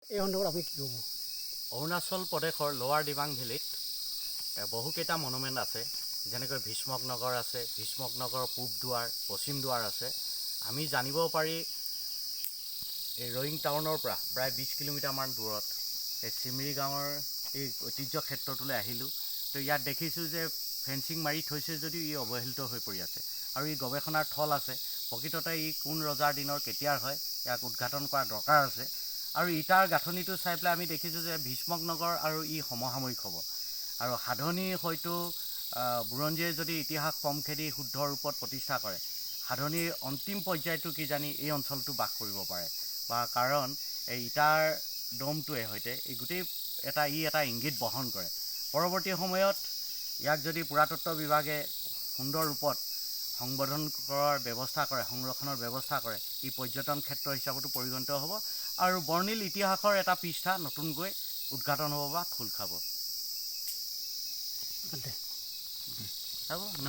এই সন্দৰ্ভত আপুনি কি ক'ব? অৰুণাচল প্ৰদেশৰ লোৱাৰ দিবাং ভেলীত বহুকেইটা মনুমেণ্ট আছে, যেনেকৈ ভীষ্মক নগৰ আছে, ভীষ্মক নগৰৰ পূব দুৱাৰ, পশ্চিম দুৱাৰ আছে। আমি জানিব পাৰি এই ৰয়িং টাউনৰ পৰা প্ৰায় 20 কিলোমিটাৰমান দূৰত এই চিমৰি গাঁৱৰ এই ঐতিহ্য ক্ষেত্ৰটোলৈ আহিলোঁ। তো ইয়াত দেখিছোঁ যে ফেঞ্চিং মাৰি থৈছে যদিও ই অৱহেলিত হৈ পৰি আছে আৰু ই গৱেষণাৰ থল আছে। প্ৰকৃততে ই কোন ৰজাৰ দিনৰ কেতিয়াৰ হয় ইয়াক উদঘাটন কৰা দৰকাৰ আছে। আৰু ইটাৰ গাঁথনিটো চাই পেলাই আমি দেখিছোঁ যে ভীষ্মক নগৰ আৰু ই সমসাময়িক হ'ব। আৰু সাধনী হয়তো বুৰঞ্জীয়ে যদি ইতিহাস কম খেদি শুদ্ধ ৰূপত প্ৰতিষ্ঠা কৰে, সাধনীৰ অন্তিম পৰ্যায়টো কিজানি এই অঞ্চলটো বাস কৰিব পাৰে, বা কাৰণ এই ইটাৰ দমটোৱে সৈতে এই গোটেই এটা ইংগিত বহন কৰে। পৰৱৰ্তী সময়ত ইয়াক যদি পুৰাতত্ত্ব বিভাগে সুন্দৰ ৰূপত সংবৰ্ধন কৰাৰ ব্যৱস্থা কৰে, সংৰক্ষণৰ ব্যৱস্থা কৰে, ই পৰ্যটন ক্ষেত্ৰ হিচাপতো পৰিগণিত হ'ব আৰু বৰ্ণিল ইতিহাসৰ এটা পৃষ্ঠা নতুনকৈ উদঘাটন হ'ব বা খোল খাব। হ'ব ন?